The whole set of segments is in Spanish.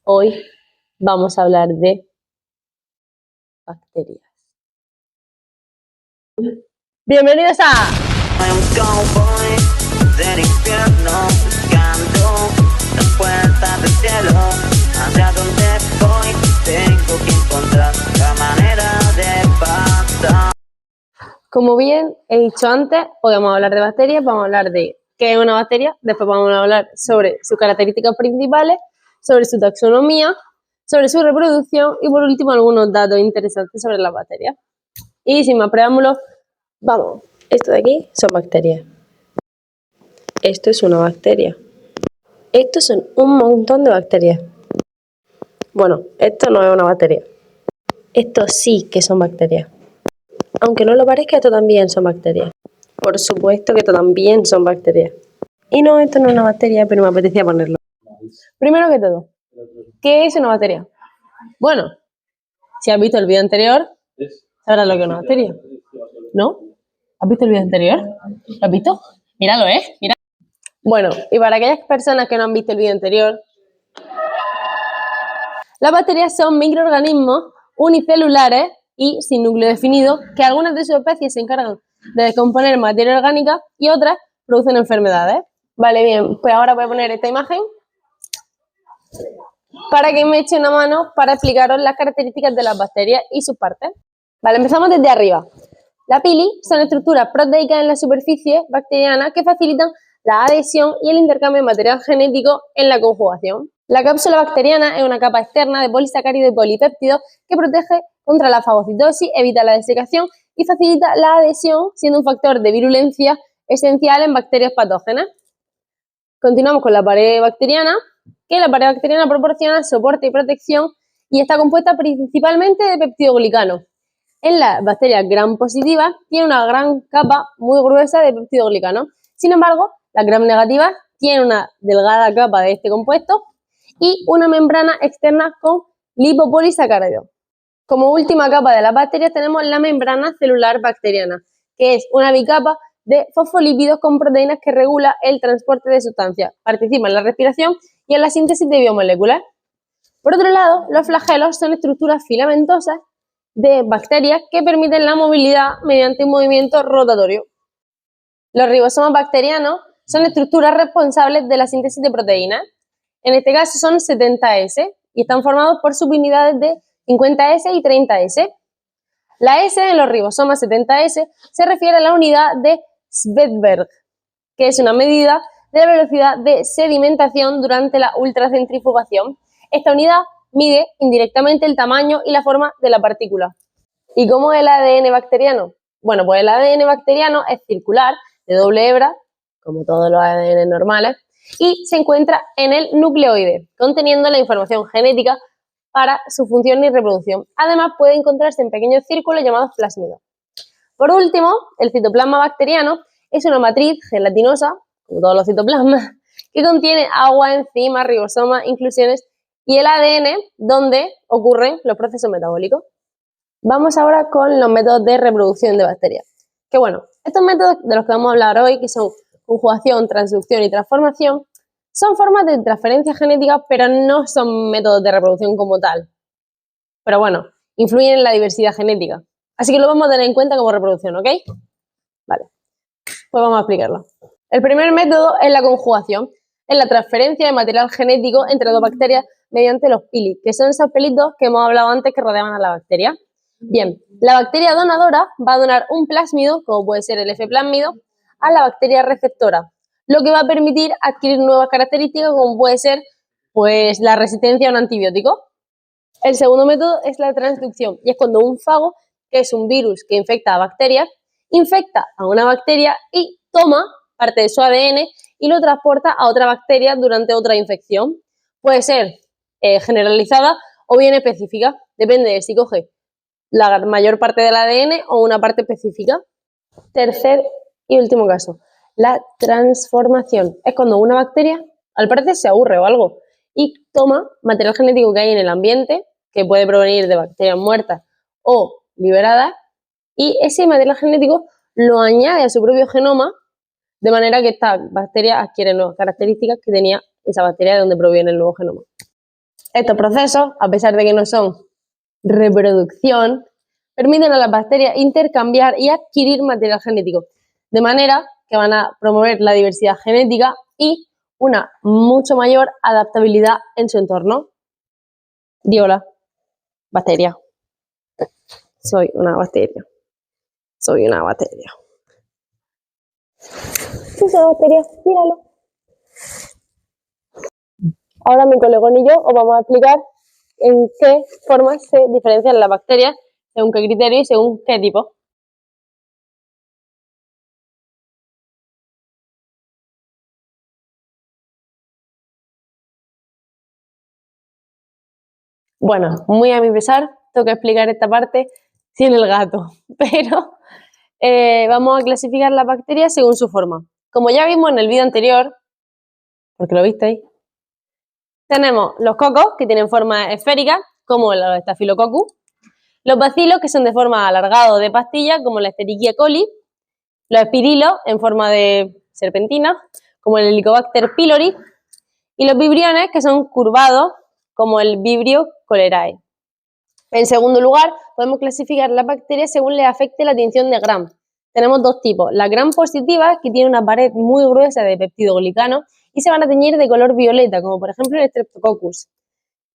Hoy vamos a hablar de bacterias. Bienvenidos a Un cowboy del infierno buscando las puertas del cielo. Allá donde voy tengo que encontrar la manera de pasar. Como bien he dicho antes, hoy vamos a hablar de bacterias, vamos a hablar de qué es una bacteria, después vamos a hablar sobre sus características principales, sobre su taxonomía, sobre su reproducción y por último algunos datos interesantes sobre las bacterias. Y sin más preámbulos, vamos. Esto de aquí son bacterias. Esto es una bacteria. Estos son un montón de bacterias. Bueno, esto no es una bacteria. Esto sí que son bacterias. Aunque no lo parezca, esto también son bacterias. Por supuesto que esto también son bacterias. Y no, esto no es una bacteria, pero me apetecía ponerlo. Primero que todo, ¿qué es una bacteria? Bueno, si has visto el vídeo anterior, sabrás lo que es una bacteria. ¿No? ¿Has visto el vídeo anterior? ¿Lo has visto? Míralo, Mira. Bueno, y para aquellas personas que no han visto el vídeo anterior, las bacterias son microorganismos unicelulares y sin núcleo definido, que algunas de sus especies se encargan de descomponer materia orgánica y otras producen enfermedades. Vale, bien, pues ahora voy a poner esta imagen para que me eche una mano para explicaros las características de las bacterias y sus partes. Vale, empezamos desde arriba. La pili son estructuras proteicas en la superficie bacteriana que facilitan la adhesión y el intercambio de material genético en la conjugación. La cápsula bacteriana es una capa externa de polisacáridos y polipéptidos que protege contra la fagocitosis, evita la desecación y facilita la adhesión, siendo un factor de virulencia esencial en bacterias patógenas. Continuamos con la pared bacteriana, que la pared bacteriana proporciona soporte y protección y está compuesta principalmente de peptidoglicano. En las bacterias gram positivas tiene una gran capa muy gruesa de peptidoglicano. Sin embargo, las gram negativas tienen una delgada capa de este compuesto y una membrana externa con lipopolisacáridos. Como última capa de las bacterias tenemos la membrana celular bacteriana, que es una bicapa de fosfolípidos con proteínas que regula el transporte de sustancias, participa en la respiración y en la síntesis de biomoléculas. Por otro lado, los flagelos son estructuras filamentosas de bacterias que permiten la movilidad mediante un movimiento rotatorio. Los ribosomas bacterianos son estructuras responsables de la síntesis de proteínas. En este caso son 70S y están formados por subunidades de 50S y 30S. La S en los ribosomas 70S se refiere a la unidad de Svedberg, que es una medida de la velocidad de sedimentación durante la ultracentrifugación. Esta unidad mide indirectamente el tamaño y la forma de la partícula. ¿Y cómo es el ADN bacteriano? Bueno, pues el ADN bacteriano es circular, de doble hebra, como todos los ADN normales, y se encuentra en el nucleoide, conteniendo la información genética para su función y reproducción. Además, puede encontrarse en pequeños círculos llamados plásmidos. Por último, el citoplasma bacteriano es una matriz gelatinosa, como todos los citoplasmas, que contiene agua, enzimas, ribosomas, inclusiones y el ADN, donde ocurren los procesos metabólicos. Vamos ahora con los métodos de reproducción de bacterias. Que bueno, estos métodos de los que vamos a hablar hoy, que son conjugación, transducción y transformación, son formas de transferencia genética, pero no son métodos de reproducción como tal. Pero bueno, influyen en la diversidad genética. Así que lo vamos a tener en cuenta como reproducción, ¿ok? Vale, pues vamos a explicarlo. El primer método es la conjugación, es la transferencia de material genético entre dos bacterias mediante los pili, que son esos pelitos que hemos hablado antes que rodeaban a la bacteria. Bien, la bacteria donadora va a donar un plásmido, como puede ser el F-plásmido, a la bacteria receptora, lo que va a permitir adquirir nuevas características, como puede ser pues, la resistencia a un antibiótico. El segundo método es la transducción, y es cuando un fago, que es un virus que infecta a bacterias, infecta a una bacteria y toma parte de su ADN y lo transporta a otra bacteria durante otra infección. Puede ser generalizada o bien específica, depende de si coge la mayor parte del ADN o una parte específica. Tercer y último caso, la transformación. Es cuando una bacteria, al parecer, se aburre o algo y toma material genético que hay en el ambiente, que puede provenir de bacterias muertas o liberadas, y ese material genético lo añade a su propio genoma, de manera que esta bacteria adquiere nuevas características que tenía esa bacteria de donde proviene el nuevo genoma. Estos procesos, a pesar de que no son reproducción, permiten a las bacterias intercambiar y adquirir material genético, de manera que van a promover la diversidad genética y una mucho mayor adaptabilidad en su entorno. Di hola, bacteria. Soy una bacteria. Soy una bacteria. Sí, soy una bacteria, míralo. Ahora mi colegón y yo os vamos a explicar en qué formas se diferencian las bacterias, según qué criterio y según qué tipo. Bueno, muy a mi pesar, tengo que explicar esta parte sin el gato, pero vamos a clasificar las bacterias según su forma. Como ya vimos en el vídeo anterior, porque lo visteis, tenemos los cocos, que tienen forma esférica, como los Staphylococcus, los bacilos, que son de forma alargada o de pastilla, como la Escherichia coli, los espirilos, en forma de serpentina, como el Helicobacter pylori, y los vibriones, que son curvados, como el Vibrio cholerae. En segundo lugar, podemos clasificar las bacterias según les afecte la tinción de Gram. Tenemos dos tipos, la Gram positiva, que tiene una pared muy gruesa de peptidoglicano y se van a teñir de color violeta, como por ejemplo el Streptococcus.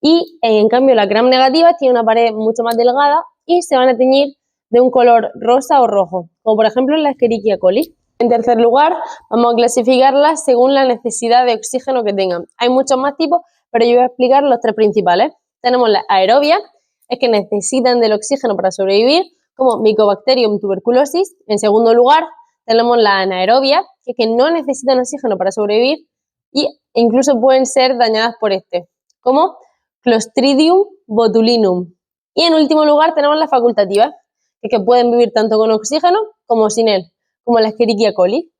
Y en cambio la Gram negativa tiene una pared mucho más delgada y se van a teñir de un color rosa o rojo, como por ejemplo la Escherichia coli. En tercer lugar, vamos a clasificarlas según la necesidad de oxígeno que tengan. Hay muchos más tipos, pero yo voy a explicar los tres principales. Tenemos las aerobias, es que necesitan del oxígeno para sobrevivir, como Mycobacterium tuberculosis. En segundo lugar, tenemos las anaerobias, que es que no necesitan oxígeno para sobrevivir e incluso pueden ser dañadas por este, como Clostridium botulinum. Y en último lugar tenemos las facultativas, que es que pueden vivir tanto con oxígeno como sin él, como la Escherichia coli.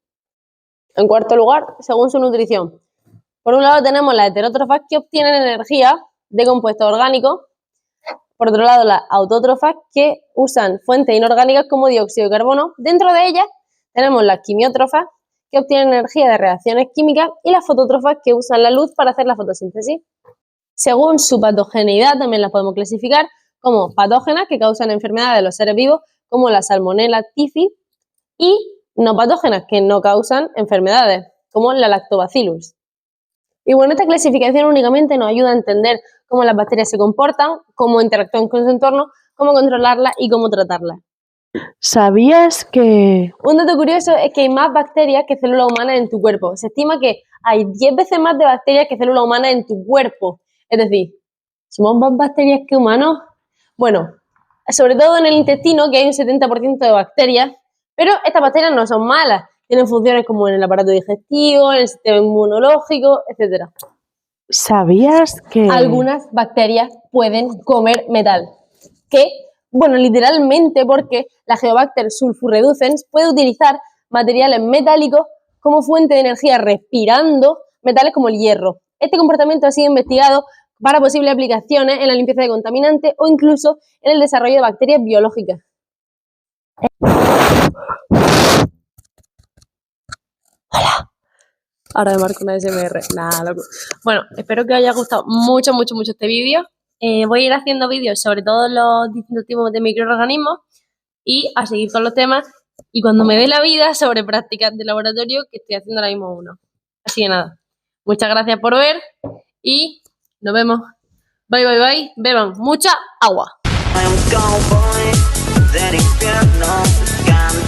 En cuarto lugar, según su nutrición. Por un lado tenemos las heterótrofas, que obtienen energía de compuestos orgánicos. Por otro lado, las autótrofas, que usan fuentes inorgánicas como dióxido de carbono. Dentro de ellas tenemos las quimiótrofas, que obtienen energía de reacciones químicas, y las fotótrofas, que usan la luz para hacer la fotosíntesis. Según su patogeneidad también las podemos clasificar como patógenas, que causan enfermedades de los seres vivos, como la Salmonella typhi, y no patógenas, que no causan enfermedades, como la Lactobacillus. Y bueno, esta clasificación únicamente nos ayuda a entender cómo las bacterias se comportan, cómo interactúan con su entorno, cómo controlarlas y cómo tratarlas. ¿Sabías que...? Un dato curioso es que hay más bacterias que células humanas en tu cuerpo. Se estima que hay 10 veces más de bacterias que células humanas en tu cuerpo. Es decir, ¿somos más bacterias que humanos? Bueno, sobre todo en el intestino, que hay un 70% de bacterias, pero estas bacterias no son malas. Tienen funciones como en el aparato digestivo, en el sistema inmunológico, etc. ¿Sabías que...? Algunas bacterias pueden comer metal. Que, bueno, literalmente porque la Geobacter sulfurreducens puede utilizar materiales metálicos como fuente de energía respirando metales como el hierro. Este comportamiento ha sido investigado para posibles aplicaciones en la limpieza de contaminantes o incluso en el desarrollo de bacterias biológicas. Hola. Ahora me marco una ASMR. Nada, loco. Bueno, espero que os haya gustado mucho este vídeo. Voy a ir haciendo vídeos sobre todos los distintos tipos de microorganismos y a seguir todos los temas. Y cuando me dé la vida, sobre prácticas de laboratorio, que estoy haciendo ahora mismo uno. Así que nada, muchas gracias por ver y nos vemos. Bye, bye, bye. Beban mucha agua. Soy un cowboy del infierno buscando